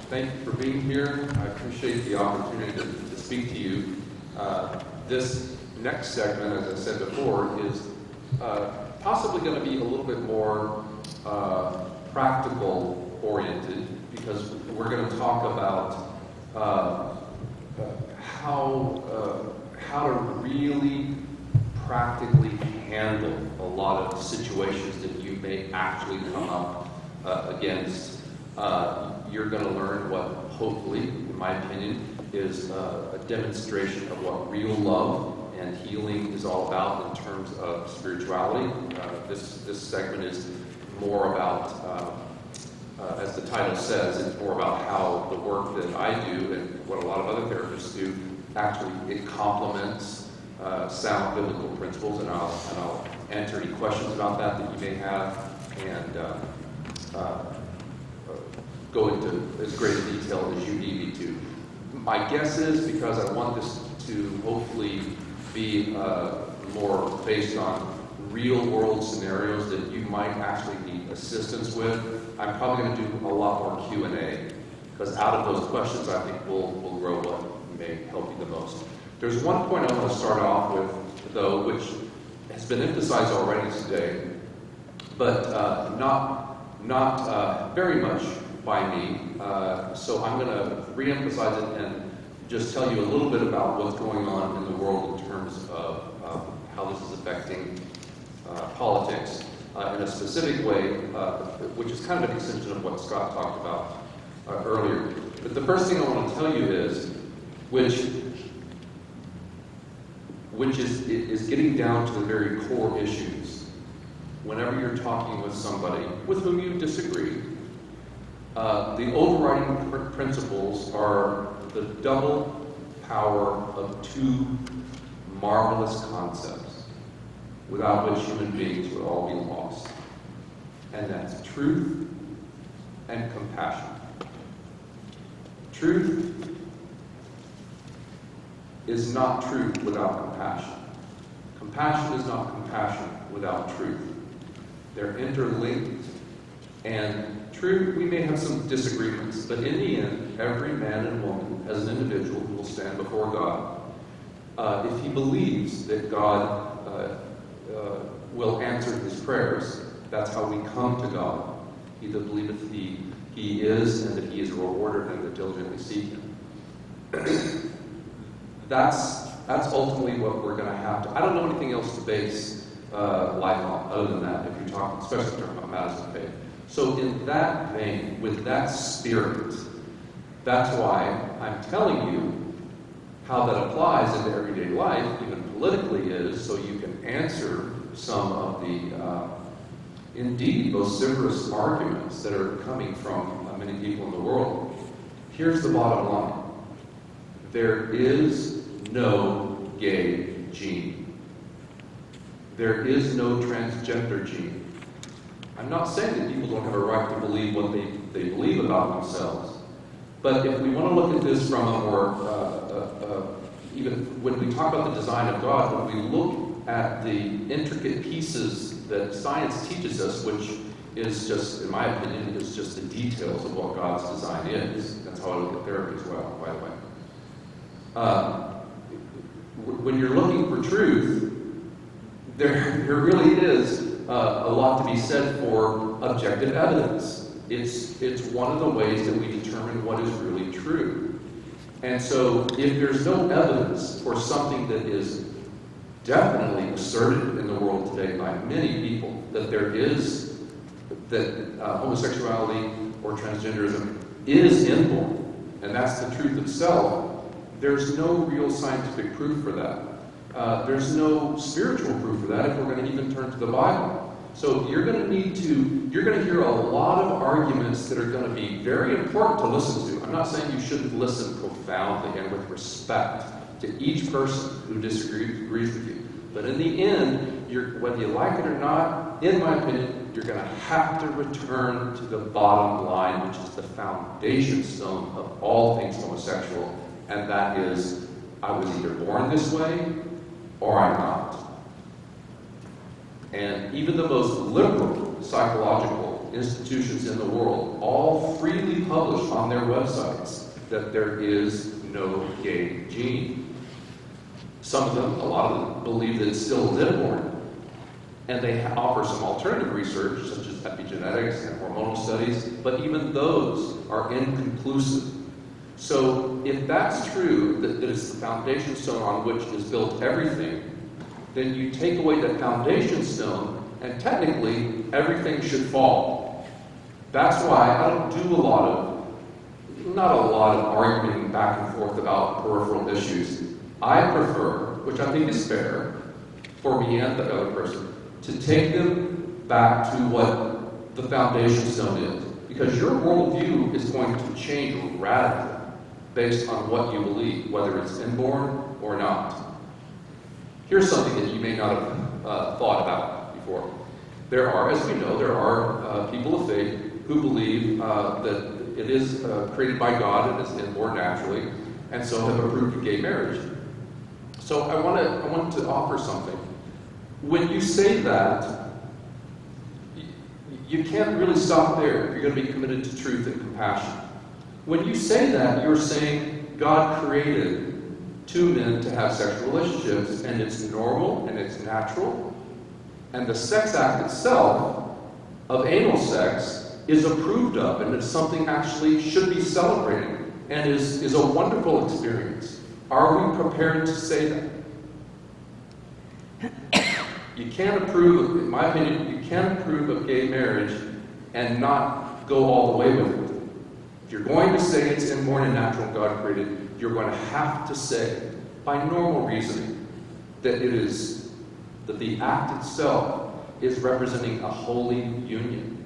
Thank you for being here. I appreciate the opportunity to speak to you. This next segment, as I said before, is possibly going to be a little bit more practical oriented, because we're going to talk about how to really practically handle a lot of situations that you may actually come up against. You're going to learn what, hopefully, in my opinion, is a demonstration of what real love and healing is all about in terms of spirituality. This segment is more about, as the title says, it's more about how the work that I do and what a lot of other therapists do, actually it complements sound biblical principles, and I'll answer any questions about that you may have, and go into as great a detail as you need me to. My guess is, because I want this to hopefully be more based on real-world scenarios that you might actually need assistance with, I'm probably going to do a lot more Q&A, because out of those questions, I think we'll grow what may help you the most. There's one point I want to start off with, though, which has been emphasized already today, but not very much by me. So I'm going to re-emphasize it and just tell you a little bit about what's going on in the world in terms of how this is affecting politics in a specific way, which is kind of an extension of what Scott talked about earlier. But the first thing I want to tell you is, which is getting down to the very core issues. Whenever you're talking with somebody with whom you disagree, the overriding principles are the double power of two marvelous concepts without which human beings would all be lost. And that's truth and compassion. Truth is not truth without compassion. Compassion is not compassion without truth. They're interlinked, and true, we may have some disagreements, but in the end, every man and woman, as an individual, who will stand before God, if he believes that God will answer his prayers, that's how we come to God. He that believeth he is, and that he is a rewarder of them that diligently seek him. That's ultimately what we're going to have to. I don't know anything else to base life on other than that, if you're talking, especially talking about matters of faith. So in that vein, with that spirit, that's why I'm telling you how that applies into everyday life, even politically, is so you can answer some of the, indeed, vociferous arguments that are coming from many people in the world. Here's the bottom line. There is no gay gene. There is no transgender gene. I'm not saying that people don't have a right to believe what they believe about themselves. But if we want to look at this from a more, even when we talk about the design of God, when we look at the intricate pieces that science teaches us, which is just, in my opinion, is just the details of what God's design is. That's how I look at therapy as well, by the way. When you're looking for truth, there really is a lot to be said for objective evidence. It's one of the ways that we determine what is really true. And so if there's no evidence for something that is definitely asserted in the world today by many people, that there is, that homosexuality or transgenderism is inborn, and that's the truth itself, there's no real scientific proof for that. There's no spiritual proof for that if we're going to even turn to the Bible. So you're going to hear a lot of arguments that are going to be very important to listen to. I'm not saying you shouldn't listen profoundly and with respect to each person who disagrees with you. But in the end, whether you like it or not, in my opinion, you're going to have to return to the bottom line, which is the foundation stone of all things homosexual, and that is, I was either born this way or I'm not. And even the most liberal psychological institutions in the world all freely publish on their websites that there is no gay gene. Some of them, a lot of them, believe that it still is inborn. And they offer some alternative research, such as epigenetics and hormonal studies, but even those are inconclusive. So if that's true, that it's the foundation stone on which is built everything, then you take away that foundation stone, and technically, everything should fall. That's why I don't do not a lot of arguing back and forth about peripheral issues. I prefer, which I think is fair, for me and the other person, to take them back to what the foundation stone is. Because your worldview is going to change radically based on what you believe, whether it's inborn or not. Here's something that you may not have thought about before. There are, as we know, there are people of faith who believe that it is created by God and is inborn naturally, and so have approved gay marriage. So I want to offer something. When you say that, you can't really stop there if you're going to be committed to truth and compassion. When you say that, you're saying God created two men to have sexual relationships, and it's normal and it's natural, and the sex act itself of anal sex is approved of, and it's something actually should be celebrated and is a wonderful experience. Are we prepared to say that? You can't approve, in my opinion, you can't approve of gay marriage and not go all the way with it. If you're going to say it's inborn and natural and God created, you're going to have to say, by normal reasoning, that the act itself is representing a holy union.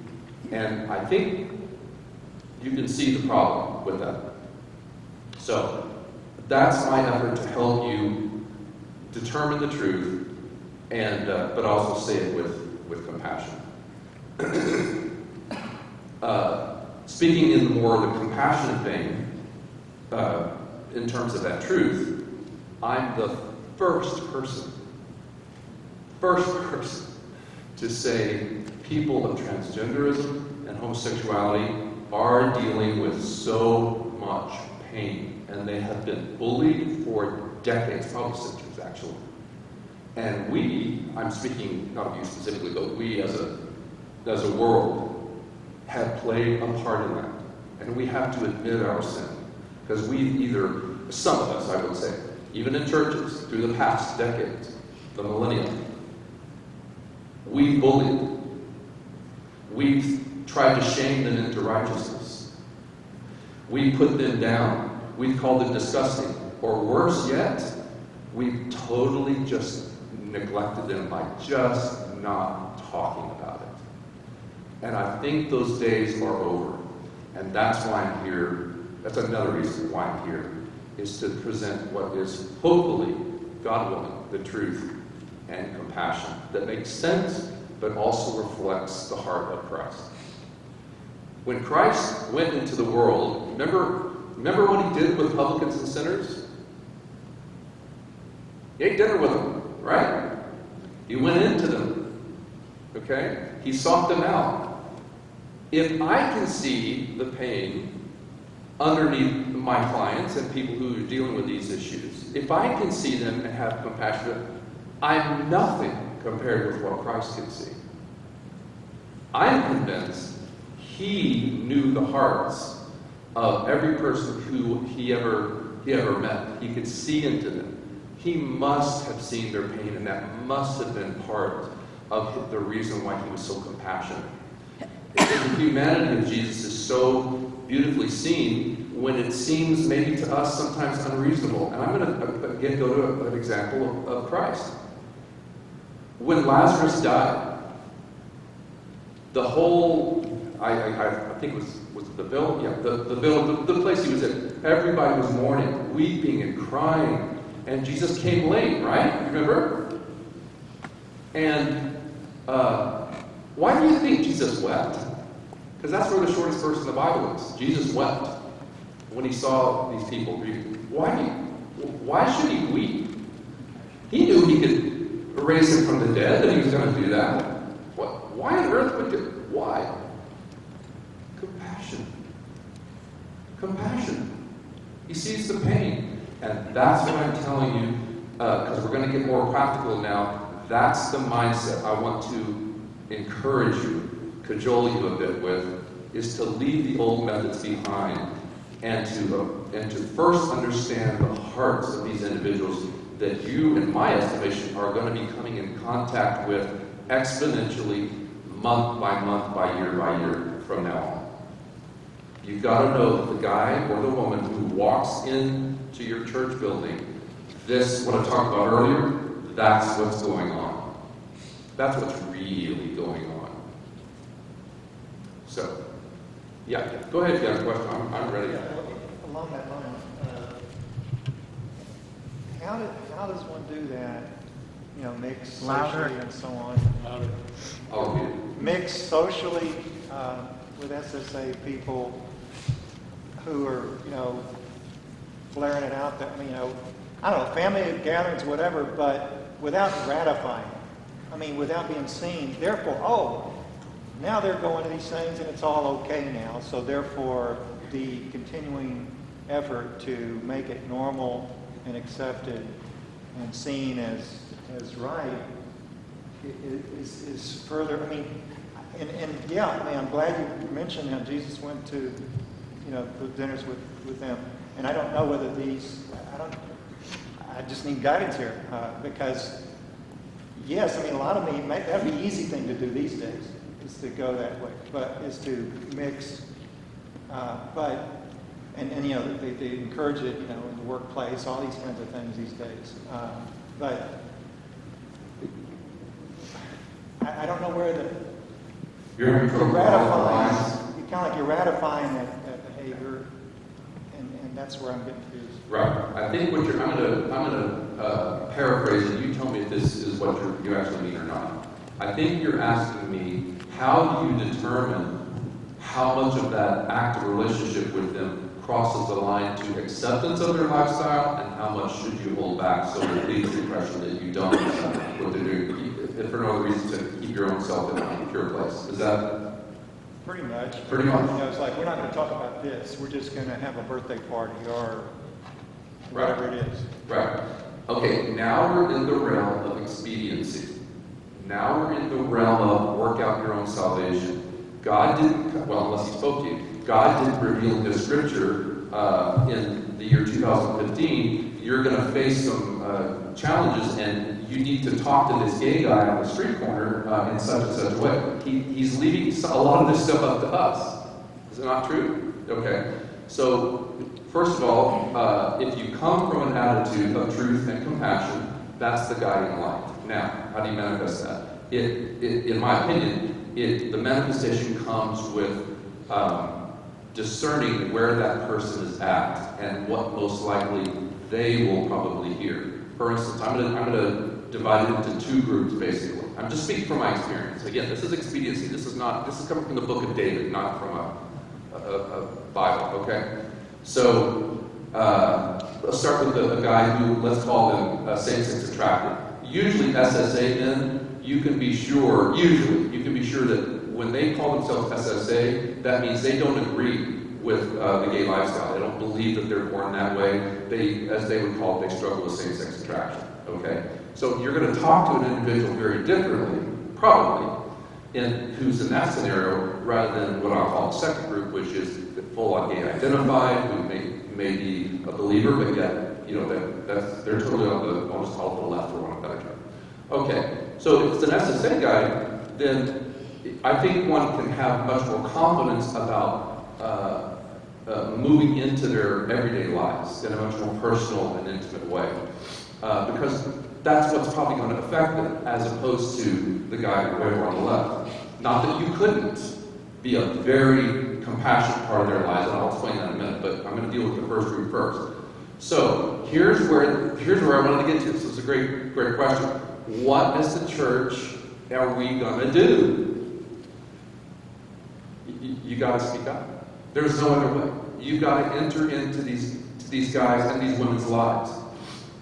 And I think you can see the problem with that. So, that's my effort to help you determine the truth, and but also say it with compassion. Speaking in more the compassionate vein, in terms of that truth, I'm the first person to say people of transgenderism and homosexuality are dealing with so much pain, and they have been bullied for decades, probably centuries actually. And we, I'm speaking not of you specifically, but we as a world have played a part in that. And we have to admit our sin. Because we've either, some of us I would say, even in churches through the past decades, the millennium, we've bullied. We've tried to shame them into righteousness. We put them down. We've called them disgusting. Or worse yet, we've totally just neglected them by just not talking about it. And I think those days are over. And that's why I'm here. That's another reason why I'm here, is to present what is hopefully, God willing, the truth and compassion that makes sense, but also reflects the heart of Christ. When Christ went into the world, remember what he did with publicans and sinners? He ate dinner with them, right? He went into them, okay? He sought them out. If I can see the pain underneath my clients and people who are dealing with these issues, if I can see them and have compassion, I'm nothing compared with what Christ can see. I'm convinced he knew the hearts of every person who he ever met. He could see into them. He must have seen their pain, and that must have been part of the reason why he was so compassionate. The humanity of Jesus is so beautifully seen when it seems maybe to us sometimes unreasonable. And I'm going to again go to an example of Christ. When Lazarus died, the whole, I think it was the village? Yeah, the place he was in, everybody was mourning, weeping and crying. And Jesus came late, right? Remember? And why do you think Jesus wept? Because that's where the shortest verse in the Bible is. Jesus wept when he saw these people grieving. Why should he weep? He knew he could raise him from the dead, that he was going to do that. What? Why on earth would you? Why? Compassion. Compassion. He sees the pain. And that's what I'm telling you, because we're going to get more practical now. That's the mindset I want to encourage you, cajole you a bit with, is to leave the old methods behind and to first understand the hearts of these individuals that you, in my estimation, are going to be coming in contact with exponentially, month by year from now on. You've got to know that the guy or the woman who walks into your church building, this, what I talked about earlier, that's what's going on. That's what's really going on. So, yeah, go ahead if you have a question. I'm ready. Yeah, along that line, how does one do that? You know, mix socially and so on. Louder. Okay. Mix socially with SSA people who are, you know, flaring it out. I don't know, family gatherings, whatever, but without ratifying. I mean, without being seen. Therefore, now they're going to these things and it's all okay now. So therefore, the continuing effort to make it normal and accepted and seen as right is further. I mean, I'm glad you mentioned how Jesus went to, you know, the dinners with them. And I don't know whether I just need guidance here because, yes, I mean, that would be an easy thing to do these days, is to go that way, but is to mix, and you know, they encourage it, you know, in the workplace, all these kinds of things these days. But I don't know where You're ratifying, kind of like you're ratifying that behavior, and that's where I'm getting confused. Right. I think what I'm going to paraphrase, and you tell me if this is what you actually mean or not. I think you're asking me, how do you determine how much of that active relationship with them crosses the line to acceptance of their lifestyle, and how much should you hold back so that it leaves the impression that you don't accept what they're doing, if for no other reason to keep your own self in a pure place. Is that? Pretty much. Pretty much. You know, it's like, we're not going to talk about this. We're just going to have a birthday party or whatever it is. Right. Okay, now we're in the realm of expediency. Now we're in the realm of work out your own salvation. God didn't, well, unless he spoke to you, God didn't reveal in the scripture in the year 2015, you're going to face some challenges and you need to talk to this gay guy on the street corner in such and such a way. He's leaving a lot of this stuff up to us. Is it not true? Okay. So, first of all, if you come from an attitude of truth and compassion, that's the guiding light. Now, how do you manifest that? In my opinion, the manifestation comes with discerning where that person is at and what most likely they will probably hear. For instance, I'm going to divide it into two groups, basically. I'm just speaking from my experience. Again, this is expediency. This is coming from the book of David, not from a Bible, okay? So, let's start with a guy who, let's call him same-sex attracted. Usually SSA men, you can be sure that when they call themselves SSA, that means they don't agree with the gay lifestyle. They don't believe that they're born that way. They, as they would call it, they struggle with same-sex attraction, okay? So you're going to talk to an individual very differently, probably, who's in that scenario, rather than what I'll call the second group, which is full-on gay identified, who may be a believer, but yet, you know, they're totally on the, I'll just call it the left, for one of better term. Okay, so if it's an SSA guy, then I think one can have much more confidence about moving into their everyday lives in a much more personal and intimate way. Because that's what's probably going to affect them, as opposed to the guy over on the left. Not that you couldn't be a very compassionate part of their lives, and I'll explain that in a minute, but I'm going to deal with the first group first. So here's where I wanted to get to. This is a great question. What as the church are we going to do? You got to speak up. There's no other way. You've got to enter into these guys and these women's lives.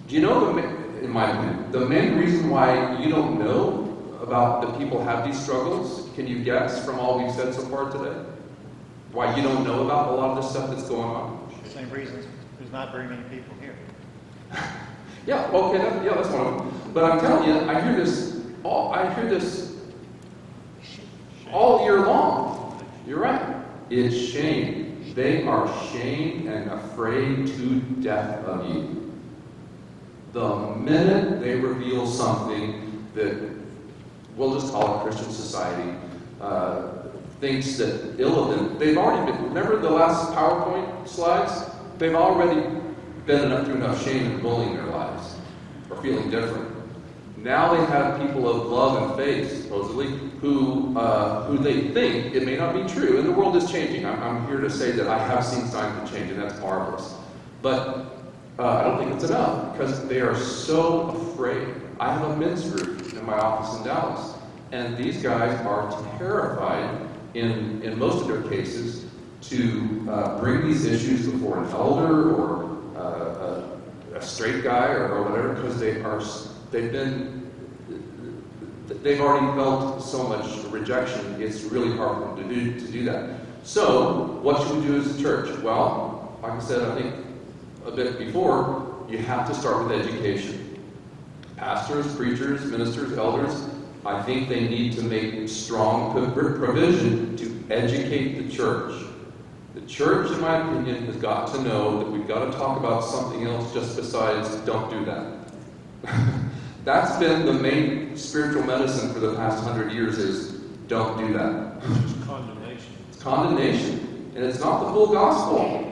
Do you know in my opinion. The main reason why you don't know about that people have these struggles, can you guess from all we've said so far today? Why you don't know about a lot of the stuff that's going on? Same reasons there's not very many people here. Yeah, okay, that's one of them. But I'm telling you, I hear this all year long. You're right. It's shame. They are shamed and afraid to death of you. The minute they reveal something that, we'll just call it Christian society, thinks that ill of them, they've already been, remember the last PowerPoint slides? They've already been up to enough shame and bullying their lives, or feeling different. Now they have people of love and faith, supposedly, who they think, it may not be true, and the world is changing. I'm here to say that I have seen signs of change, and that's marvelous. But I don't think it's enough, because they are so afraid. I have a men's group in my office in Dallas, and these guys are terrified, in most of their cases, to bring these issues before an elder or a straight guy or whatever, because they've already felt so much rejection. It's really hard for them to do that. So, what should we do as a church? Well, like I said, I think a bit before, you have to start with education. Pastors, preachers, ministers, elders, I think they need to make strong provision to educate the church. The church, in my opinion, has got to know that we've got to talk about something else just besides don't do that. That's been the main spiritual medicine for the past 100 years is don't do that. It's condemnation. It's condemnation. And it's not the full gospel.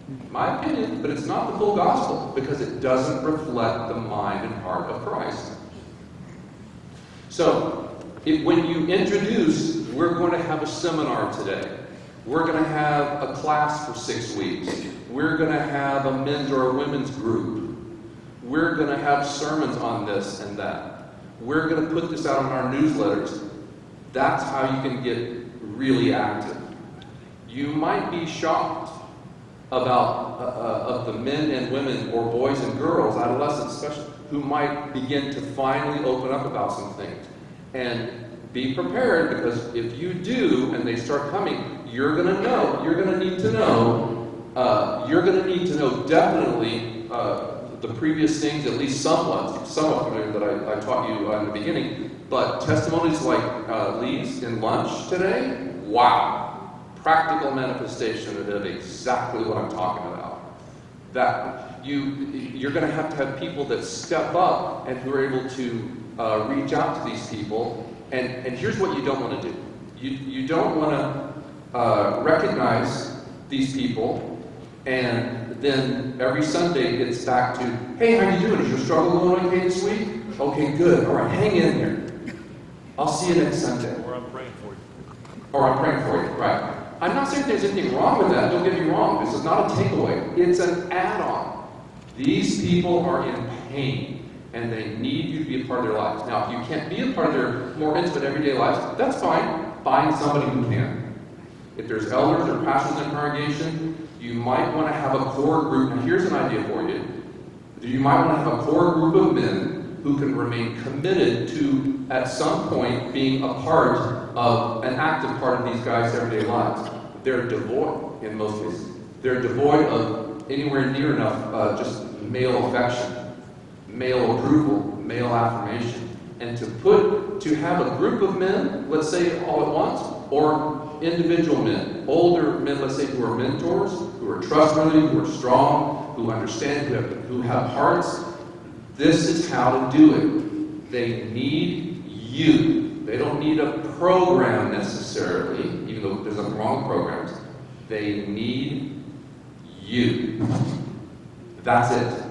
In my opinion, but it's not the full gospel because it doesn't reflect the mind and heart of Christ. So, when you introduce, we're going to have a seminar today. We're going to have a class for 6 weeks. We're going to have a men's or a women's group. We're going to have sermons on this and that. We're going to put this out on our newsletters. That's how you can get really active. You might be shocked about of the men and women or boys and girls, adolescents especially, who might begin to finally open up about some things. And be prepared, because if you do and they start coming, you're going to know. You're going to need to know. You're going to need to know definitely the previous things, at least somewhat familiar that I taught you in the beginning. But testimonies like Lee's in lunch today, wow. Practical manifestation of exactly what I'm talking about. That you're going to have people that step up and who are able to reach out to these people. And here's what you don't want to do. You don't want to recognize these people and then every Sunday it's back to, hey, how you doing? Is your struggle going okay this week? Okay, good. All right, hang in there. I'll see you next Sunday. Or I'm praying for you. Or I'm praying for you, right. I'm not saying there's anything wrong with that. Don't get me wrong. This is not a takeaway. It's an add-on. These people are in pain, and they need you to be a part of their lives. Now, if you can't be a part of their more intimate everyday lives, that's fine. Find somebody who can. If there's elders or pastors in the congregation, you might want to have a core group. And here's an idea for you. You might want to have a core group of men who can remain committed to, at some point, being a part of, an active part of these guys' everyday lives. They're devoid, in most cases. They're devoid of anywhere near enough just male affection, male approval, male affirmation. And to have a group of men, let's say all at once, or individual men, older men, let's say, who are mentors, who are trustworthy, who are strong, who understand, who have hearts. This is how to do it. They need you. They don't need a program necessarily, even though there's nothing wrong with programs. They need you. That's it.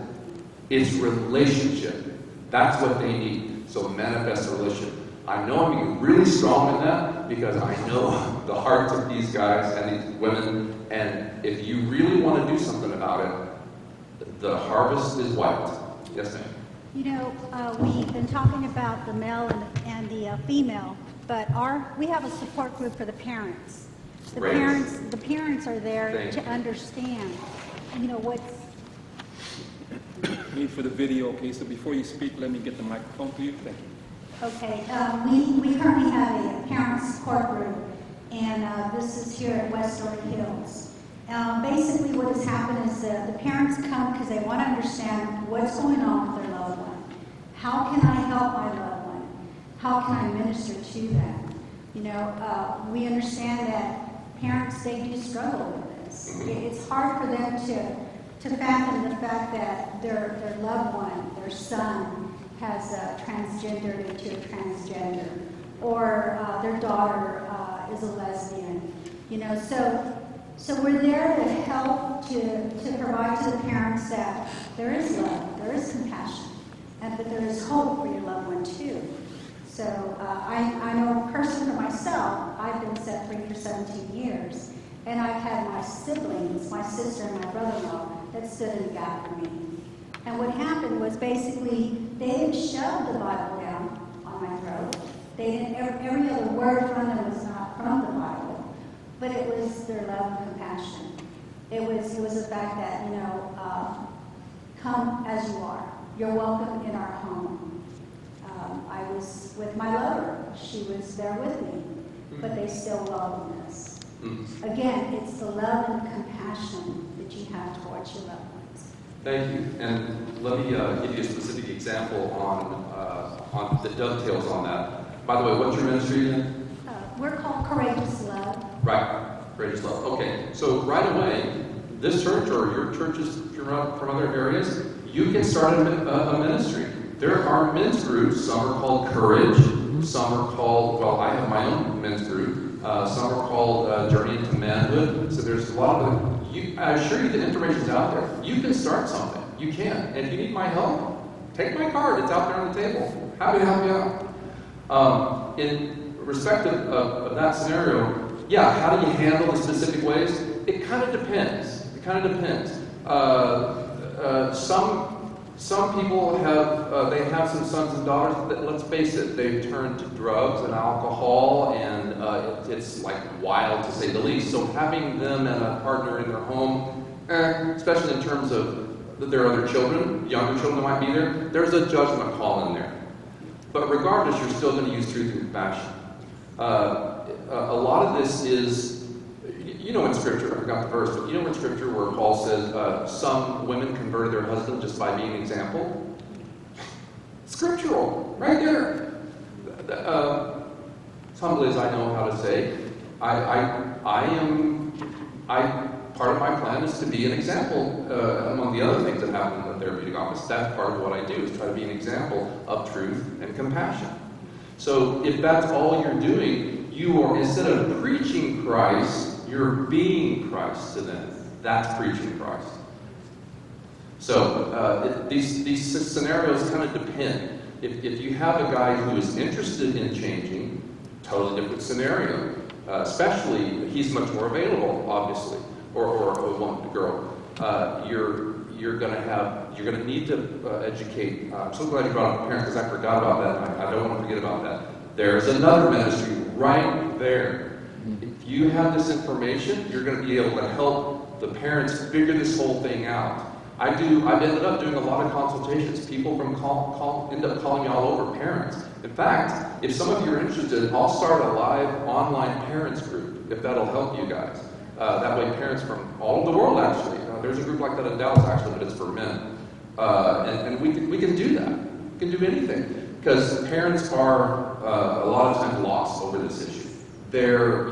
It's relationship. That's what they need. So manifest a relationship. I know I'm being really strong in that because I know the hearts of these guys and these women. And if you really want to do something about it, the harvest is white. Yes, ma'am. You know, we've been talking about the male and the female, but we have a support group for the parents. The parents are there to understand, you know, me for the video. Okay, so before you speak, let me get the microphone to you. Thank you. Okay, we currently have a parent support group, and this is here at Westerly Hills. Basically what has happened is the parents come because they want to understand what's going on with their loved one. How can I help my loved one? How can I minister to them? You know, we understand that parents, they do struggle with this. It's hard for them to fathom the fact that their loved one, their son, has transgendered into a transgender, or their daughter is a lesbian. You know, so we're there to help to provide to the parents that there is love, there is compassion, and that there is hope for your loved one too. So I know personally for myself, I've been set free for 17 years, and I've had my siblings, my sister and my brother-in-law, that stood in the gap for me. And what happened was basically they didn't shove the Bible down on my throat. They didn't. Every other word from them was not from the Bible, but it was their love and compassion. It was the fact that, you know, come as you are. You're welcome in our home. I was with my lover. She was there with me, but they still welcome us. Again, it's the love and compassion that you have towards your loved ones. Thank you. And let me give you a specific example on that dovetails on that. By the way, what's your ministry again? We're called Courageous Love. Right. Courageous Love. Okay. So right away, this church or your churches from other areas, you can start a ministry. There are men's groups. Some are called Courage. Some are called, well, I have my own men's group. Some are called Journey into Manhood. So there's a lot of them. I assure you the information's out there. You can start something. You can. And if you need my help, take my card. It's out there on the table. Happy to help you out. In respect of that scenario, yeah, how do you handle the specific ways? It kind of depends. Some people have some sons and daughters that, let's face it, they've turned to drugs and alcohol, and it's like wild to say the least. So having them and a partner in their home, especially in terms of there are other children, younger children that might be there, there's a judgment call in there. But regardless, you're still going to use truth and compassion. A lot of this is, you know, in Scripture, I forgot the verse, but you know in Scripture where Paul says some women converted their husband just by being an example? Scriptural, right there. As humbly as I know how to say, part of my plan is to be an example among the other things that happen in the therapeutic office. That's part of what I do, is try to be an example of truth and compassion. So if that's all you're doing, you are, instead of preaching Christ, you're being Christ to them. That's preaching Christ. So these scenarios kind of depend. If you have a guy who is interested in changing, totally different scenario. Especially, he's much more available, obviously, or a woman, a girl. You're going to need to educate. I'm so glad you brought up parents, because I forgot about that. I don't want to forget about that. There's another ministry right there. If you have this information, you're going to be able to help the parents figure this whole thing out. I've ended up doing a lot of consultations. People end up calling me all over, parents. In fact, if some of you are interested, I'll start a live online parents group, if that'll help you guys. That way parents from all over the world, actually. There's a group like that in Dallas, actually, but it's for men. And we can do that. We can do anything. Because parents are a lot of times lost over this issue. They're,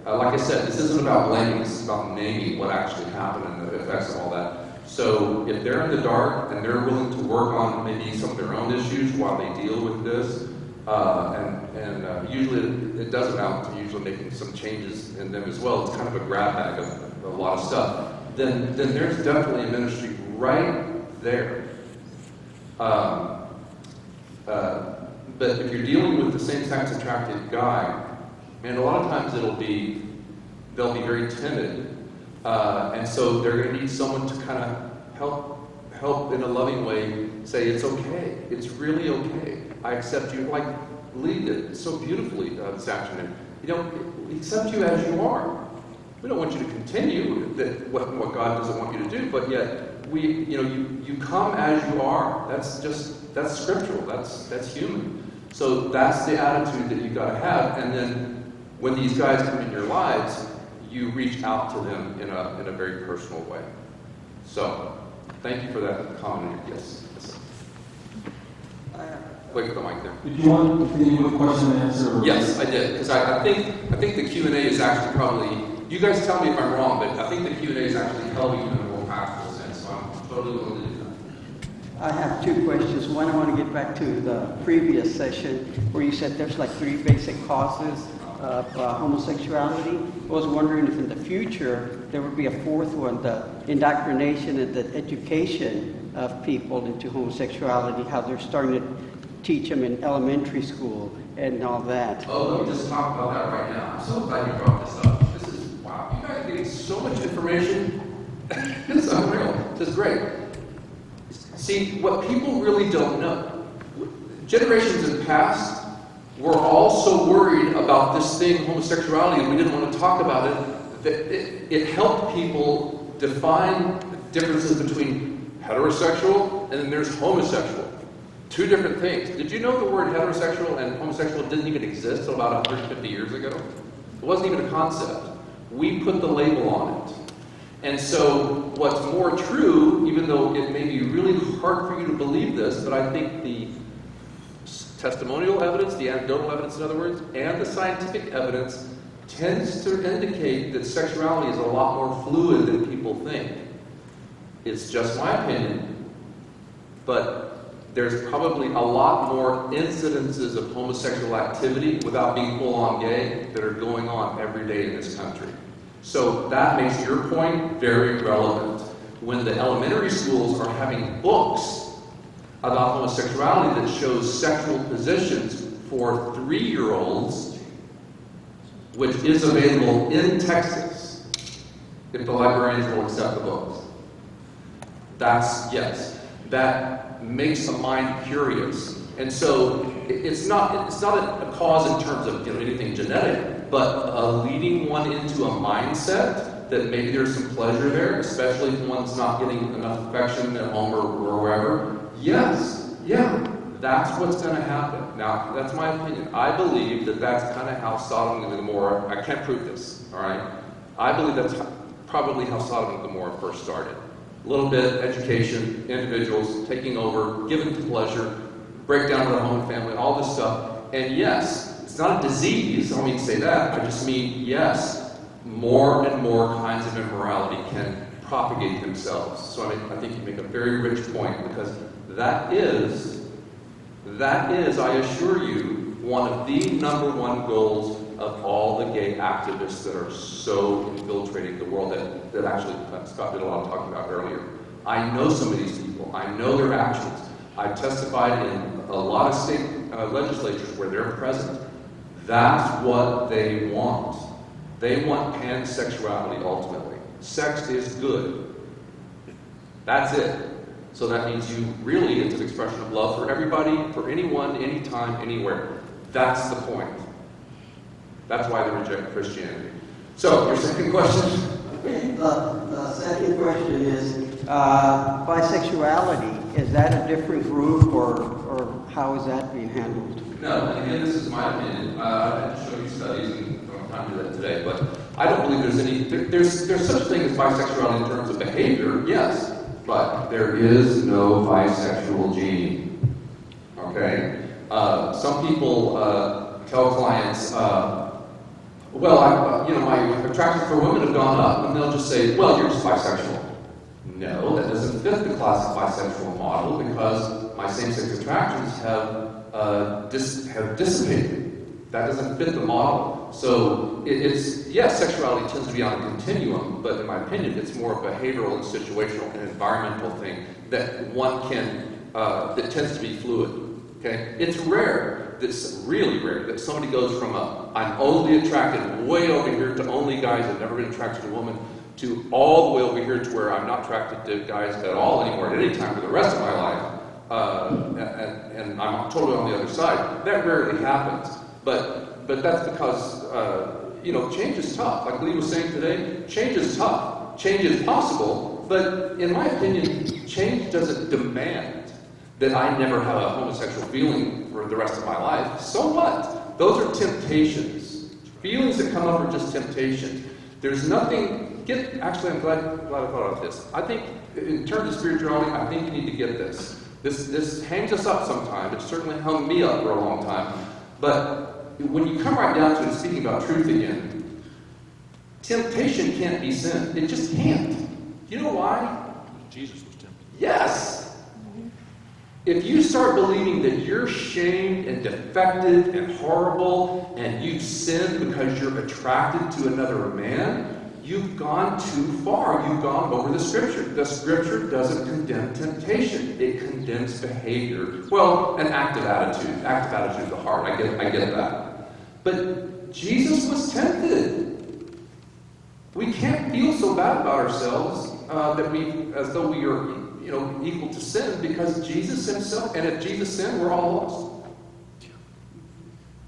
like I said, this isn't about blaming, this is about naming what actually happened and the effects of all that. So if they're in the dark and they're willing to work on maybe some of their own issues while they deal with this, and usually it does amount to usually making some changes in them as well. It's kind of a grab bag of a lot of stuff. Then there's definitely a ministry right there. But if you're dealing with the same-sex attracted guy, and a lot of times they'll be very timid, and so they're going to need someone to kind of help in a loving way. Say it's okay, it's really okay. I accept you, like Lee did so beautifully this afternoon. We accept you as you are. We don't want you to continue what God doesn't want you to do, but yet you come as you are. That's scriptural. That's human. So that's the attitude that you've got to have. And then when these guys come in your lives, you reach out to them in a very personal way. So thank you for that comment. Yes. Wait for the mic there. Did you want to continue with question and answer? Or? Yes, I did, because I think the Q&A is actually probably, you guys tell me if I'm wrong, but I think the Q&A is actually helping you in a more practical sense, so I'm totally willing to do that. I have two questions. One, I want to get back to the previous session where you said there's like 3 basic causes of homosexuality. I was wondering if in the future there would be a 4th one, the indoctrination and the education of people into homosexuality, how they're starting to teach them in elementary school and all that. Oh, let me just talk about that right now. I'm so glad you brought this up. This is, wow, you guys are getting so much information. It's unreal. This is great. See, what people really don't know, generations in the past were all so worried about this thing, homosexuality, and we didn't want to talk about it, that it helped people define differences between heterosexual and then there's homosexual. 2 different things. Did you know the word heterosexual and homosexual didn't even exist until about 150 years ago? It wasn't even a concept. We put the label on it. And so what's more true, even though it may be really hard for you to believe this, but I think the testimonial evidence, the anecdotal evidence in other words, and the scientific evidence tends to indicate that sexuality is a lot more fluid than people think. It's just my opinion, but there's probably a lot more incidences of homosexual activity without being full-on gay that are going on every day in this country. So that makes your point very relevant. When the elementary schools are having books about homosexuality that shows sexual positions for 3-year-olds, which is available in Texas, if the librarians will accept the books. That makes the mind curious. And so it's not a cause in terms of anything genetic, but leading one into a mindset that maybe there's some pleasure there, especially if one's not getting enough affection at home or wherever. Yes, yeah, that's what's going to happen. Now, that's my opinion. I believe that that's kind of how Sodom and Gomorrah, I can't prove this, all right? I believe that's probably how Sodom and Gomorrah first started. A little bit education, individuals taking over, giving pleasure, breakdown of the home and family, all this stuff. And yes, it's not a disease, I don't mean to say that. I just mean, yes, more and more kinds of immorality can propagate themselves. So I think you make a very rich point, because that is, I assure you, one of the #1 goals of all the gay activists that are so infiltrating the world that actually Scott did a lot of talking about earlier. I know some of these people. I know their actions. I've testified in a lot of state legislatures where they're present. That's what they want. They want pansexuality ultimately. Sex is good. That's it. So that means it's an expression of love for everybody, for anyone, anytime, anywhere. That's the point. That's why they reject Christianity. So, your second question? Okay, the second question is, bisexuality, is that a different group or how is that being handled? No, and again, this is my opinion. I didn't show you studies, and I don't have time to do that today, but I don't believe there's any, there's such a thing as bisexuality in terms of behavior, yes, but there is no bisexual gene, okay? Some people tell clients, my attraction for women have gone up, and they'll just say, well, you're just bisexual. No, that doesn't fit the classic bisexual model, because my same-sex attractions have dissipated. That doesn't fit the model. So yes, sexuality tends to be on a continuum, but in my opinion, it's more a behavioral and situational and environmental thing that one can, that tends to be fluid. Okay? It's rare, it's really rare, that somebody goes from I'm only attracted way over here to only guys, I've never been attracted to a woman, to all the way over here to where I'm not attracted to guys at all anymore at any time for the rest of my life. And I'm totally on the other side. That rarely happens. But that's because, change is tough. Like Lee was saying today, change is tough. Change is possible, But in my opinion, change doesn't demand that I never have a homosexual feeling for the rest of my life. So what? Those are temptations. Feelings that come up are just temptations. There's nothing. Actually, I'm glad I thought of this. I think, in terms of spirituality, I think you need to get this. This hangs us up sometimes. It certainly hung me up for a long time. But when you come right down to it, speaking about truth again, temptation can't be sin. It just can't. You know why? Jesus was tempted. Yes. If you start believing that you're shamed and defective and horrible and you've sinned because you're attracted to another man, you've gone too far. You've gone over the Scripture. The Scripture doesn't condemn temptation. It condemns behavior. Well, an active attitude. Active attitude of the heart. I get that. But Jesus was tempted. We can't feel so bad about ourselves as though we are, equal to sin, because Jesus himself, and if Jesus sinned, we're all lost.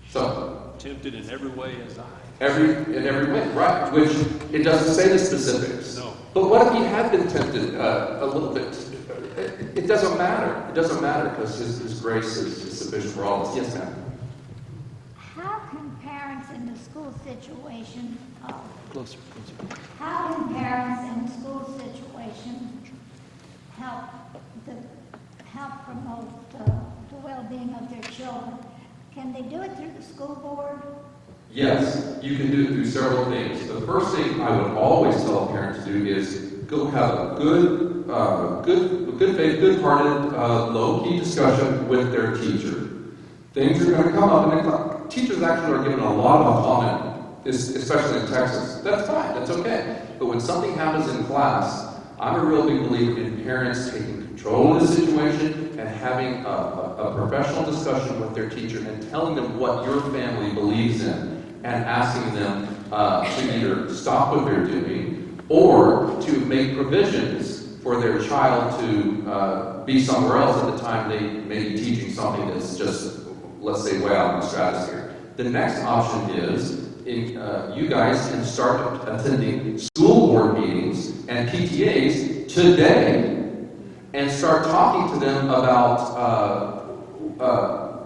So, Tempted in every way as I. in every way, right? Which it doesn't say the specifics. No. But what if he had been tempted a little bit? It doesn't matter. It doesn't matter because his grace is sufficient for all of us. Yes, ma'am. How can parents in the school situation Closer. How can parents in the school situation help promote the well-being of their children? Can they do it through the school board? Yes, you can do it through several things. The first thing I would always tell a parent to do is go have a good faith, good-hearted, low-key discussion with their teacher. Things are going to come up, and teachers actually are given a lot of autonomy, especially in Texas. That's fine, that's okay. But when something happens in class, I'm a real big believer in parents taking control of the situation and having a professional discussion with their teacher and telling them what your family believes in and asking them to either stop what they're doing or to make provisions for their child to be somewhere else at the time they may be teaching something that's just, let's say, way out in the stratosphere. The next option is you guys can start attending school board meetings and PTAs today and start talking to them about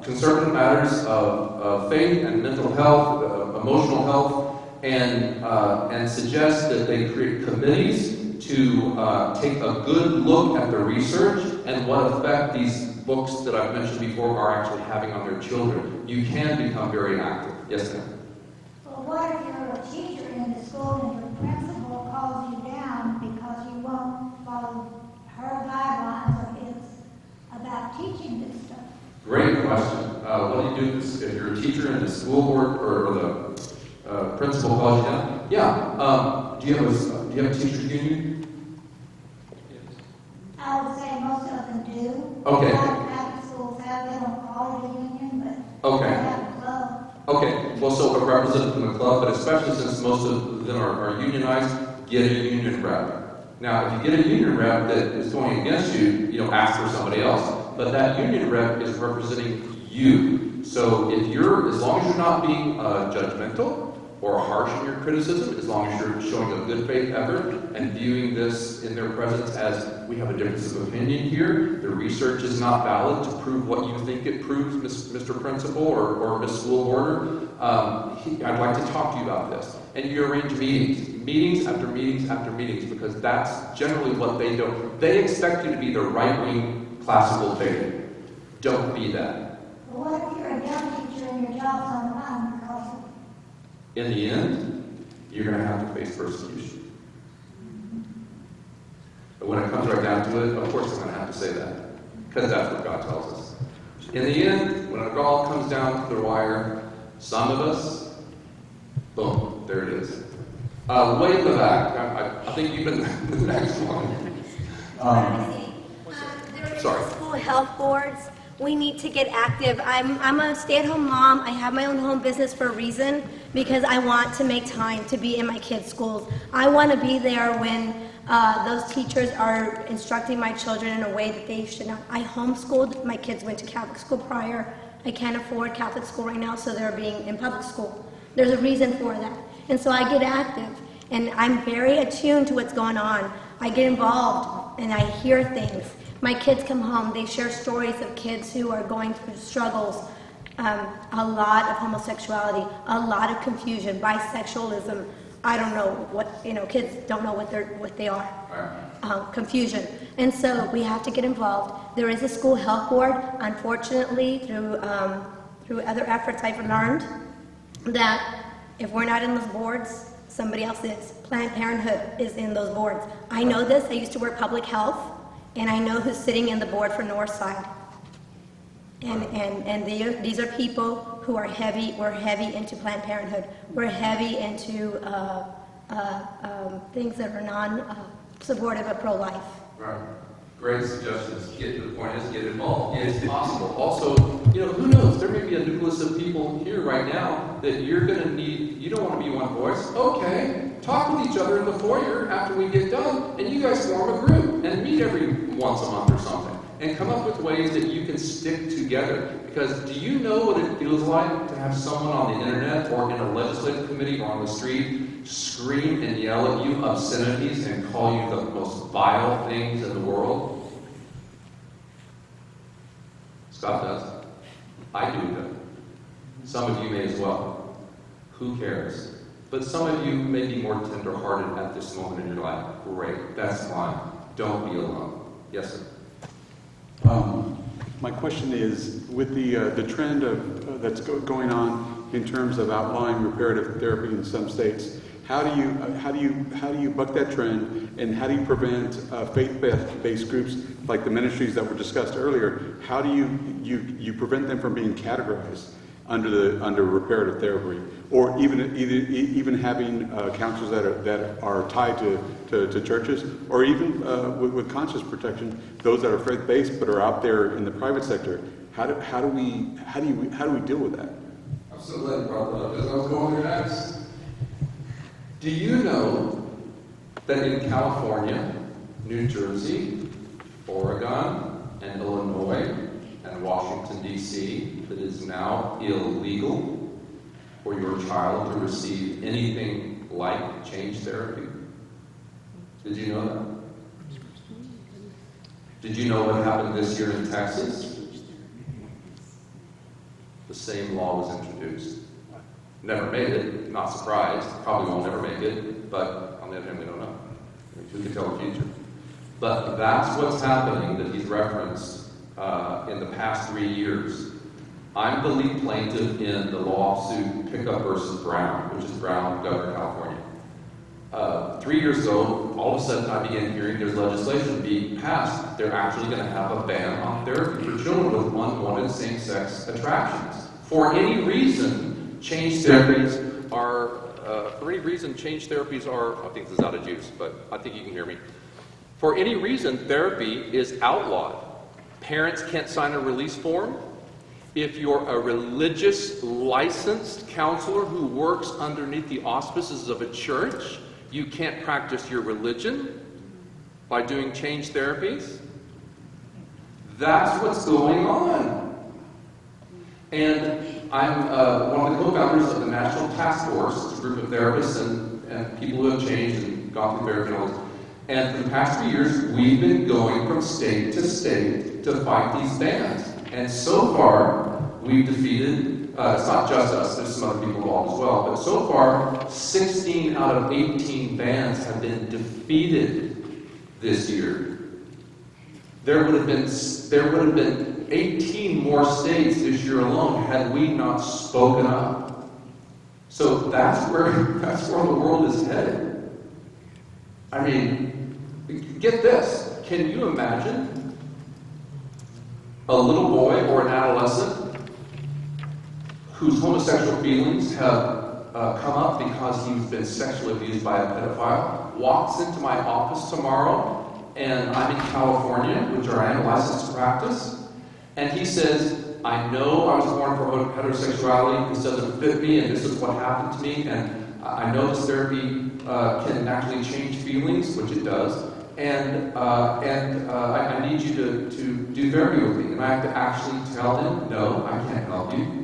concerning matters of faith and mental health, emotional health, and suggest that they create committees to take a good look at the research and what effect these books that I've mentioned before are actually having on their children. You can become very active. Yes, ma'am? Well, what if you're a teacher in the school and your principal calls you down because you won't follow her guidelines or his about teaching this stuff? Great question. What do you do if you're a teacher in the school board or the principal calls you down? Yeah. Do you have a teachers union? I would say most of them do. Okay. A lot of Catholic schools have, they don't call it a union, but Okay. they have a club. Okay. Well, so a representative from the club, but especially since most of them are unionized, get a union rep. Now, if you get a union rep that is going against you, ask for somebody else. But that union rep is representing you. So as long as you're not being judgmental or harsh in your criticism, as long as you're showing a good faith effort and viewing this in their presence as we have a difference of opinion here, the research is not valid to prove what you think it proves, Mr. Principal or Ms. School Boarder, I'd like to talk to you about this. And you arrange meetings after meetings after meetings, because that's generally what they do. They expect you to be the right-wing classical faith. Don't be that. Well, what if you're a young teacher and your job's on the line because of In the end, you're going to have to face persecution. But when it comes right down to it, of course I'm going to have to say that, because that's what God tells us. In the end, when it all comes down to the wire, some of us, boom, there it is. Way in the back. I think you've been the next one. Sorry. School health boards, we need to get active. I'm a stay-at-home mom. I have my own home business for a reason, because I want to make time to be in my kids' schools. I want to be there when those teachers are instructing my children in a way that they should not. I homeschooled. My kids went to Catholic school prior. I can't afford Catholic school right now, so they're being in public school. There's a reason for that. And so I get active, and I'm very attuned to what's going on. I get involved and I hear things. My kids come home, they share stories of kids who are going through struggles, a lot of homosexuality, a lot of confusion, bisexualism. I don't know what, kids don't know what they are. Confusion. And so we have to get involved. There is a school health board. Unfortunately, through other efforts, I've learned that if we're not in those boards, somebody else is. Planned Parenthood is in those boards. I know this. I used to work public health, and I know who's sitting in the board for Northside. And these are people who are heavy. We're heavy into Planned Parenthood. We're heavy into things that are non-supportive of pro-life. Right. Great suggestions. Get to the point is get involved. It's possible. Also, who knows? There may be a nucleus of people here right now that you're going to need. You don't want to be one voice. Okay, talk with each other in the foyer after we get done, and you guys form a group and meet every once a month or something, and come up with ways that you can stick together. Because do you know what it feels like to have someone on the internet or in a legislative committee or on the street scream and yell at you obscenities and call you the most vile things in the world? Scott does. I do it. Some of you may as well. Who cares? But some of you may be more tender-hearted at this moment in your life. Great. That's fine. Don't be alone. Yes, sir. My question is, with the trend that's going on in terms of outlawing reparative therapy in some states, how do you buck that trend, and how do you prevent faith-based groups like the ministries that were discussed earlier? How do you prevent them from being categorized under reparative therapy, or even having counselors that are tied to churches, or even with conscience protection, those that are faith-based but are out there in the private sector? How do we deal with that? I'm so glad you brought that up, because I was going there next. Do you know that in California, New Jersey, Oregon, and Illinois, and Washington, D.C., it is now illegal for your child to receive anything like change therapy? Did you know that? Did you know what happened this year in Texas? The same law was introduced. Never made it, not surprised, probably won't ever make it, but on the other hand, we don't know. Who can tell the future? But that's what's happening that he's referenced in the past 3 years. I'm the lead plaintiff in the lawsuit Pickup versus Brown, which is Brown, Governor of California. 3 years ago, all of a sudden I began hearing there's legislation being passed. They're actually going to have a ban on therapy for children with unwanted same-sex attractions. For any reason, change therapies are, I think this is out of juice, but I think you can hear me. For any reason, therapy is outlawed. Parents can't sign a release form. If you're a religious licensed counselor who works underneath the auspices of a church, you can't practice your religion by doing change therapies. That's what's going on. And I'm one of the co-founders of the National Task Force. It's a group of therapists and people who have changed and gone through therapy and all this. And for the past 3 years, we've been going from state to state to fight these bans. And so far, we've defeated, it's not just us, there's some other people involved as well, but so far, 16 out of 18 bans have been defeated this year. There would have been 18 more states this year alone had we not spoken up. So that's where the world is headed. I mean, get this. Can you imagine a little boy or an adolescent whose homosexual feelings have come up because he's been sexually abused by a pedophile, walks into my office tomorrow, and I'm in California, which I am licensed to practice, and he says, I know I was born for heterosexuality, this doesn't fit me, and this is what happened to me, and I know this therapy can actually change feelings, which it does, and I need you to do therapy with me. And I have to actually tell him, no, I can't help you.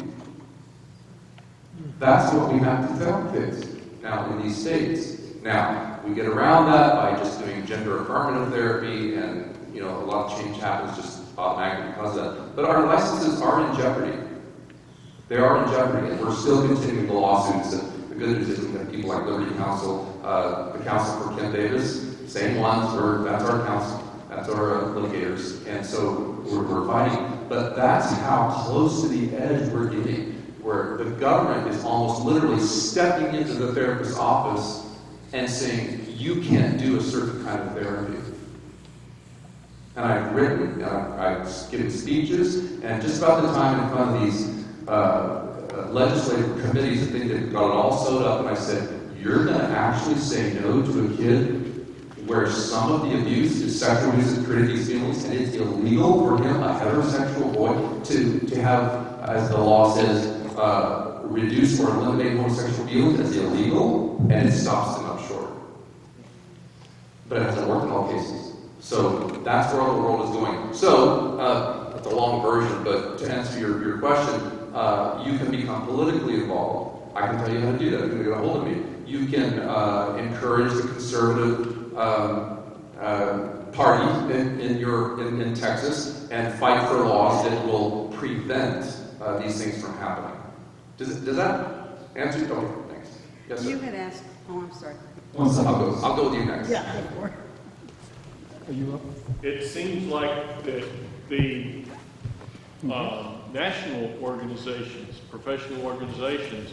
That's what we have to tell kids now in these states. Now, we get around that by just doing gender affirmative therapy, and a lot of change happens just automatically because of that. But our licenses are in jeopardy. They are in jeopardy, and we're still continuing the lawsuits. And the good news is we have people like Liberty Counsel, the counsel for Ken Davis, same ones, that's our counsel, that's our litigators, and so we're fighting. But that's how close to the edge we're getting, where the government is almost literally stepping into the therapist's office and saying, you can't do a certain kind of therapy. And I've written, I've given speeches, and just about the time in front of these legislative committees, I think they've got it all sewed up, and I said, you're going to actually say no to a kid where some of the abuse is sexual abuse has created these feelings, and it's illegal for him, a heterosexual boy, to have, as the law says, reduce or eliminate homosexual feelings. That's illegal, and it stops them up short. But it hasn't worked in all cases. So that's where the world is going. So, that's a long version, but to answer your question, you can become politically involved. I can tell you how to do that. You can get a hold of me. You can encourage the conservative party in Texas and fight for laws that will prevent these things from happening. Does that answer your question? Okay, thanks. Yes, sir. You had asked. Oh, I'm sorry. I'll go with you next. Yeah. Are you up? It seems like that the national organizations, professional organizations,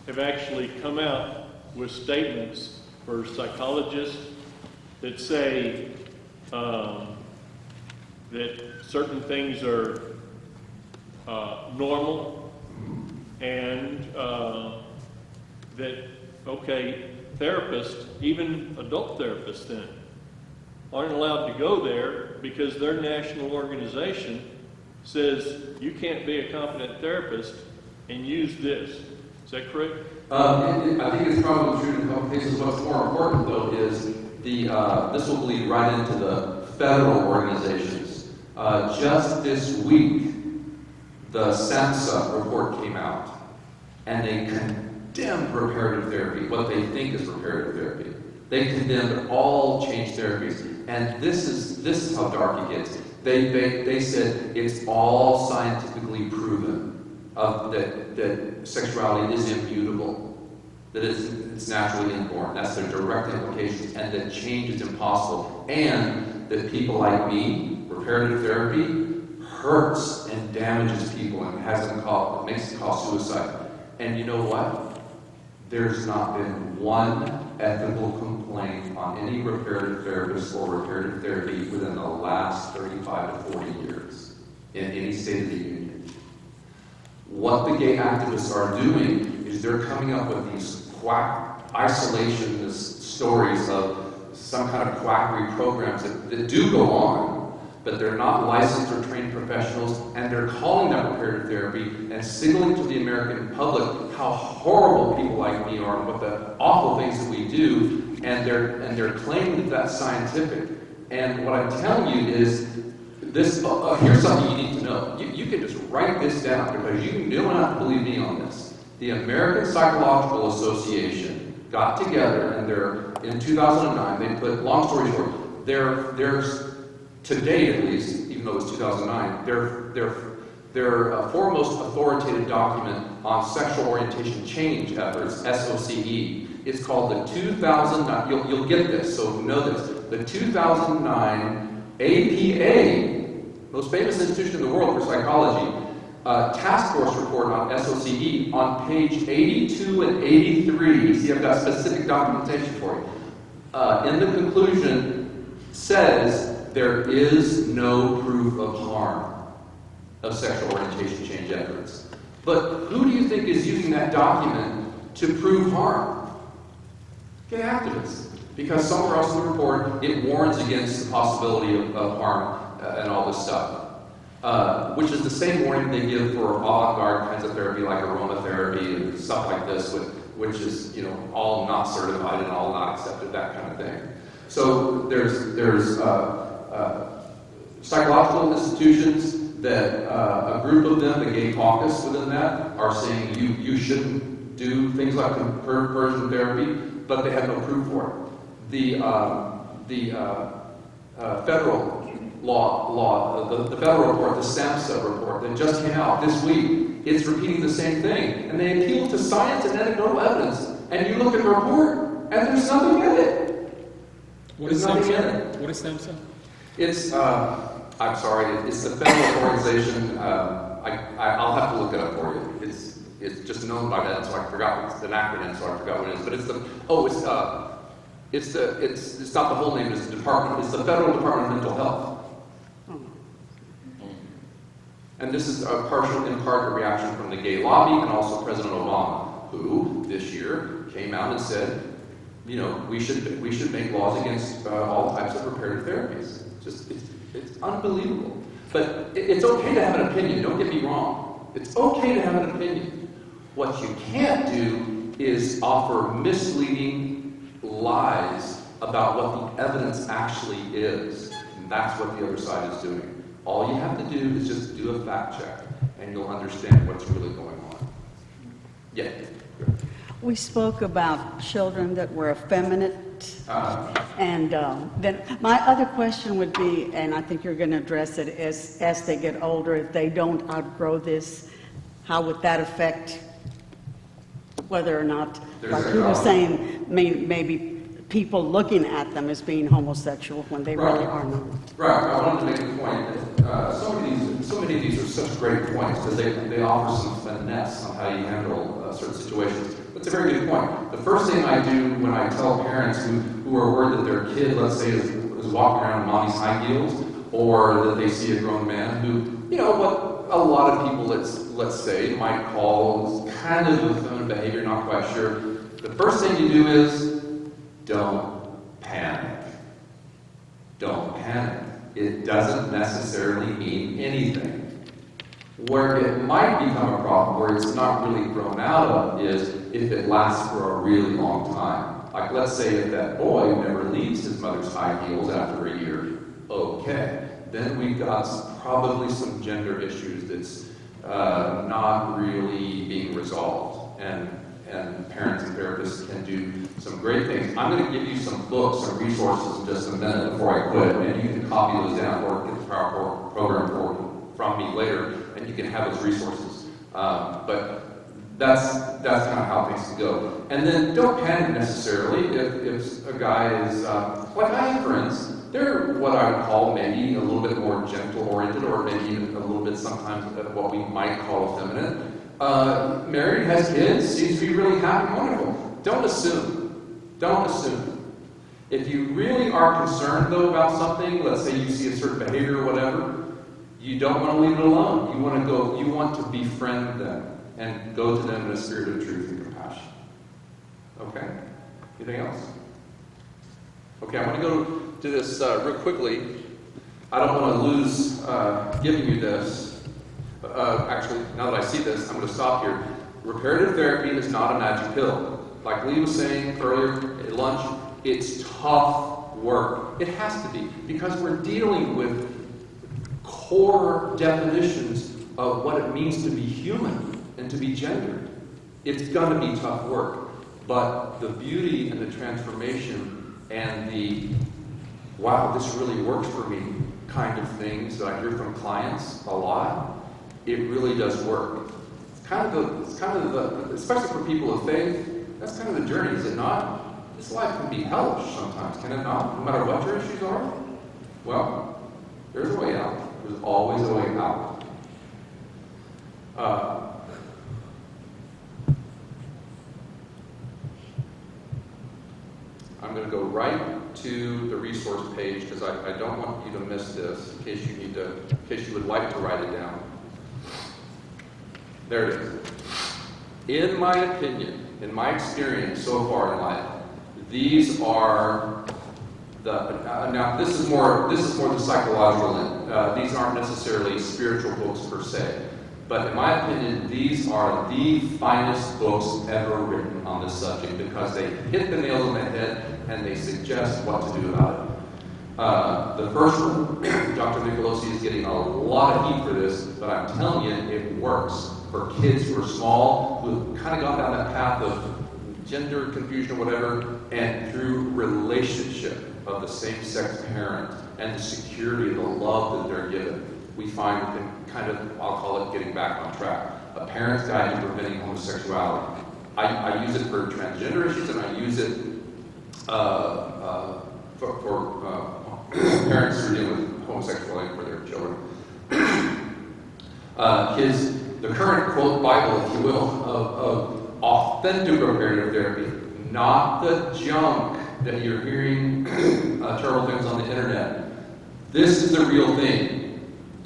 have actually come out with statements for psychologists that say that certain things are normal, and that, okay, therapists, even adult therapists then, aren't allowed to go there because their national organization says you can't be a competent therapist and use this. Is that correct? I think it's probably true in a couple cases. What's more important, though, is this will bleed right into the federal organizations. Just this week, the SAMHSA report came out, and they condemned reparative therapy, what they think is reparative therapy. They condemned all change therapies, and this is how dark it gets. They said it's all scientifically proven that sexuality is immutable, that it's naturally inborn. That's their direct implications, and that change is impossible, and that people like me, reparative therapy hurts and damages people and makes them cause suicide. And you know what? There's not been one ethical complaint on any reparative therapist or reparative therapy within the last 35 to 40 years in any state of the union. What the gay activists are doing is they're coming up with these isolationist stories of some kind of quackery programs that do go on, but they're not licensed or trained professionals, and they're calling that reparative therapy and signaling to the American public how horrible people like me are and what the awful things that we do, and they're claiming that that's scientific. And what I'm telling you is this. Here's something you need to know. You can just write this down, because you don't have to believe me on this. The American Psychological Association got together, and in 2009, they put, long story short, there's to date at least, even though it was 2009, their foremost authoritative document on sexual orientation change efforts, SOCE, is called the 2009, you'll get this, so know this, the 2009 APA, most famous institution in the world for psychology, task force report on SOCE on page 82 and 83. See, I've got specific documentation for you. In the conclusion, says there is no proof of harm of sexual orientation change efforts. But who do you think is using that document to prove harm? Gay activists. Because somewhere else in the report, it warns against the possibility of harm and all this stuff. Which is the same warning they give for avant-garde kinds of therapy, like aromatherapy and stuff like this, which is, all not certified and all not accepted, that kind of thing. So there's psychological institutions that a group of them, the gay caucus within that, are saying you shouldn't do things like conversion therapy. but they had no proof for it. The federal the federal report, the SAMHSA report that just came out this week, it's repeating the same thing. And they appeal to science and anecdotal evidence. And you look at the report, and there's nothing in it. What is SAMHSA? What is SAMHSA? It's, I'm sorry, it's the federal organization. I'll have to look it up for you. It's just known by that, so I forgot. It's an acronym, so I forgot what it is. But it's it's not the whole name. It's the department. It's the Federal Department of Mental Health. And this is in part a reaction from the gay lobby and also President Obama, who this year came out and said, you know, we should make laws against all types of reparative therapies. It's unbelievable. But it's okay to have an opinion. Don't get me wrong. It's okay to have an opinion. What you can't do is offer misleading lies about what the evidence actually is. And that's what the other side is doing. All you have to do is just do a fact check, and you'll understand what's really going on. Yeah. We spoke about children that were effeminate, and then my other question would be, and I think you're going to address it, is as they get older, if they don't outgrow this, how would that affect whether or not, like you were saying, maybe people looking at them as being homosexual when they really are not? Right. I wanted to make a point. So many of these are such great points because they offer some finesse on how you handle certain situations. That's a very good point. The first thing I do when I tell parents who are worried that their kid, let's say, is walking around in mommy's high heels, or that they see a grown man who, you know, what a lot of people, let's say, might call kind of effeminate behavior, not quite sure. The first thing you do is don't panic. Don't panic. It doesn't necessarily mean anything. Where it might become a problem, where it's not really grown out of, is if it lasts for a really long time. Like, let's say if that boy never leaves his mother's high heels after a year, okay. Then we've got probably some gender issues that's not really being resolved. And parents and therapists can do some great things. I'm going to give you some books and resources in just a minute before I quit, and you can copy those down or get the PowerPoint program from me later, and you can have those resources. But that's kind of how things can go. And then don't panic necessarily if a guy is, like I have friends, they're what I would call maybe a little bit more gentle-oriented, or maybe even a little bit sometimes what we might call effeminate. Married, has kids, seems to be really happy and wonderful. Don't assume. Don't assume. If you really are concerned, though, about something, let's say you see a certain behavior or whatever, you don't want to leave it alone. You want to befriend them and go to them in a spirit of truth and compassion. Okay? Anything else? Okay, I want to go to this real quickly. I don't want to lose giving you this. Actually, now that I see this, I'm going to stop here. Reparative therapy is not a magic pill. Like Lee was saying earlier at lunch, it's tough work. It has to be, because we're dealing with core definitions of what it means to be human and to be gendered. It's going to be tough work. But the beauty and the transformation and the, wow, this really works for me kind of things that I hear from clients a lot, it really does work. It's kind of the, especially for people of faith, that's kind of the journey, is it not? This life can be hellish sometimes, can it not? No matter what your issues are? Well, there's a way out. There's always a way out. I'm going to go right to the resource page because I don't want you to miss this in case you would like to write it down. There it is. In my opinion, in my experience so far in life, these are now this is more the psychological end. These aren't necessarily spiritual books per se, but in my opinion, these are the finest books ever written on this subject because they hit the nail on the head and they suggest what to do about it. The first one, Dr. Nicolosi is getting a lot of heat for this, but I'm telling you, it works for kids who are small, who have kind of gone down that path of gender confusion or whatever, and through relationship of the same-sex parent and the security and the love that they're given, we find them kind of, I'll call it getting back on track. A parent's guide to preventing homosexuality. I use it for transgender issues, and I use it for parents who are dealing with homosexuality for their children. The current quote Bible, if you will, of authentic reparative therapy, not the junk that you're hearing terrible things on the internet. This is the real thing.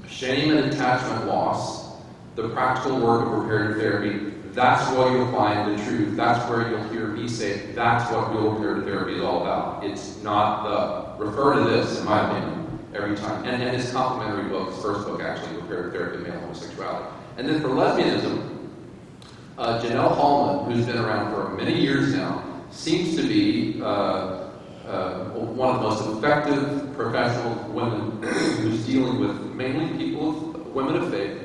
Shame and attachment loss, the practical work of reparative therapy, that's where you'll find the truth. That's where you'll hear me say, that's what real reparative therapy is all about. It's not the, refer to this, in my opinion, every time. And his complimentary book, his first book actually, Reparative Therapy of Male Homosexuality. And then for lesbianism, Janelle Hallman, who's been around for many years now, seems to be one of the most effective professional women who's dealing with mainly women of faith,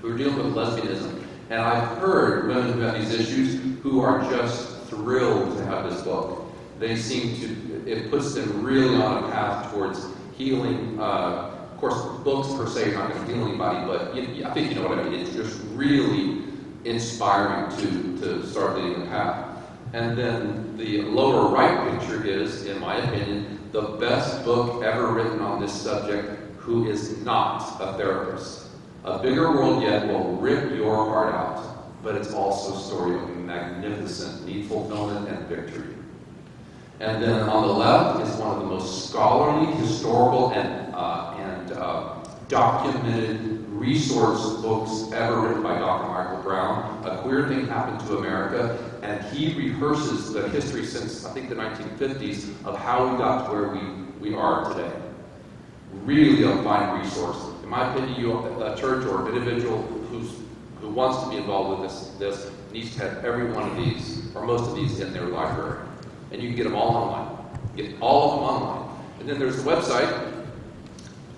who are dealing with lesbianism. And I've heard women who have these issues who are just thrilled to have this book. They seem to, it puts them really on a path towards healing. Of course, books per se are not going to heal anybody, but I think you know what I mean. It's just really inspiring to start leading the path. And then the lower right picture is, in my opinion, the best book ever written on this subject, who is not a therapist. A Bigger World Yet will rip your heart out, but it's also a story of magnificent need fulfillment and victory. And then on the left is one of the most scholarly, historical, and documented resource books ever written by Dr. Michael Brown. A Queer Thing Happened to America, and he rehearses the history since, I think, the 1950s of how we got to where we are today. Really a fine resource. In my opinion, a church or an individual who wants to be involved with this needs to have every one of these, or most of these, in their library. And you can get them all online. Get all of them online. And then there's the website,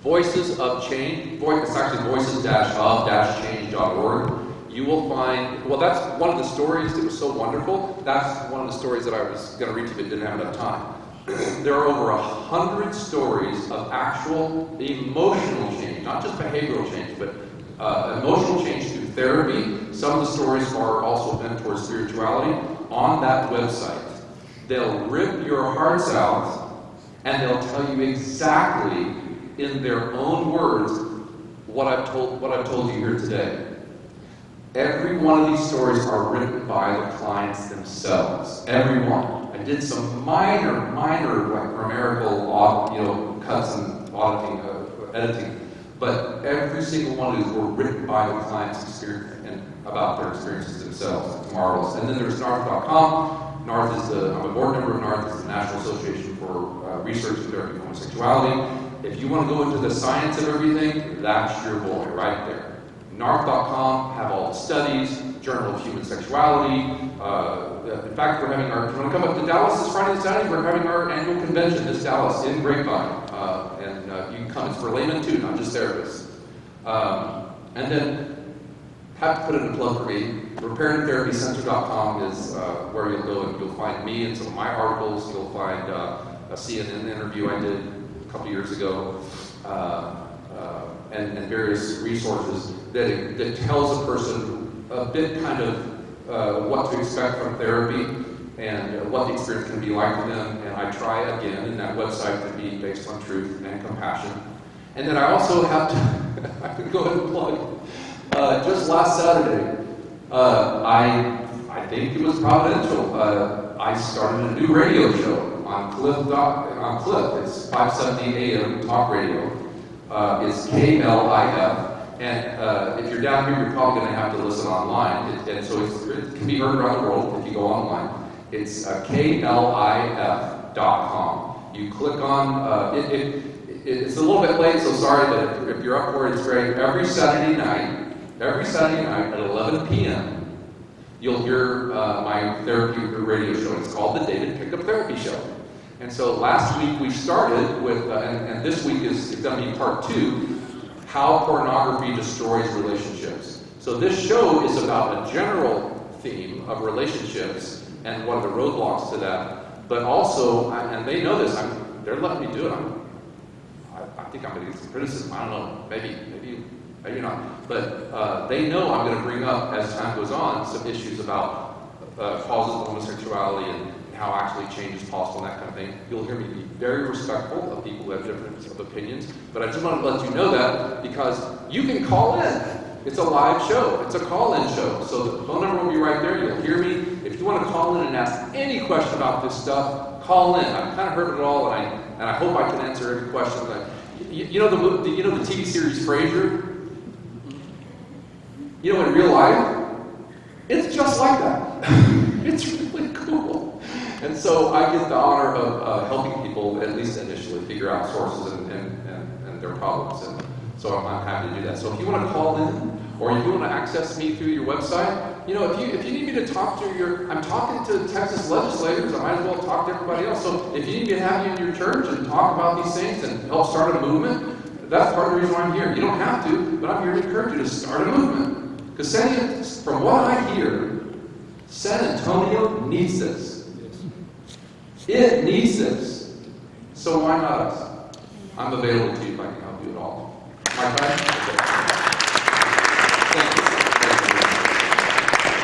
Voices of Change. It's actually voices-of-change.org. You will find, well, that's one of the stories that was so wonderful. That's one of the stories that I was going to read to you but didn't have enough time. There are over 100 stories of actual emotional change, not just behavioral change, but emotional change through therapy. Some of the stories are also bent towards spirituality on that website. They'll rip your hearts out, and they'll tell you exactly in their own words what I've told you here today. Every one of these stories are written by the clients themselves. Every one. I did some minor like grammatical cuts and editing, but every single one of these were written by the client's experience and about their experiences themselves. It's marvelous. And then there's NARTH.com. NARTH is I'm a board member of NARTH, it's the National Association for Research and Therapy of Homosexuality. If you want to go into the science of everything, that's your boy right there. NARTH.com have all the studies, Journal of Human Sexuality. In fact, we're having if you want to come up to Dallas this Friday and Saturday, we're having our annual convention this Dallas in Grapevine. And you can come, it's for laymen too, not just therapists. And then, have to put in a plug for me. RepairandTherapyCenter.com is where you'll go and you'll find me and some of my articles. You'll find a CNN interview I did a couple years ago, and various resources that tells a person a bit kind of what to expect from therapy and what the experience can be like for them. And I try again in that website to be based on truth and compassion. And then I also have to, I can go ahead and plug, just last Saturday, I think it was providential. I started a new radio show on Cliff. It's 570 AM talk radio. It's KLIF. And if you're down here, you're probably going to have to listen online. And so it can be heard around the world if you go online. It's KLIF.com. You click on, it's a little bit late, so sorry, but if you're up for it, it's great. Every Saturday night at 11 p.m., you'll hear my therapy radio show. It's called the David Pickup Therapy Show. And so last week we started with, and this week is going to be part 2, how pornography destroys relationships. So this show is about a general theme of relationships, and what are the roadblocks to that. But also, and they know this, they're letting me do it. I think I'm going to get some criticism. I don't know, maybe not. But they know I'm going to bring up, as time goes on, some issues about causes of homosexuality and how actually change is possible and that kind of thing. You'll hear me be very respectful of people who have different opinions, but I just want to let you know that because you can call in. It's a live show. It's a call-in show. So the phone number will be right there. You'll hear me. If you want to call in and ask any question about this stuff, call in. I've kind of heard it all, and I hope I can answer every question. You know the TV series Frasier? You know, in real life, it's just like that. It's really cool. And so I get the honor of helping people, at least initially, figure out sources and their problems. And so I'm happy to do that. So if you want to call in, or if you want to access me through your website, you know, if you need me to talk to I'm talking to Texas legislators, I might as well talk to everybody else. So if you need me to have you in your church and talk about these things and help start a movement, that's part of the reason why I'm here. You don't have to, but I'm here to encourage you to start a movement. Because from what I hear, San Antonio needs this. It needs this. So why not us? I'm available to you if I can help you at all. My pleasure.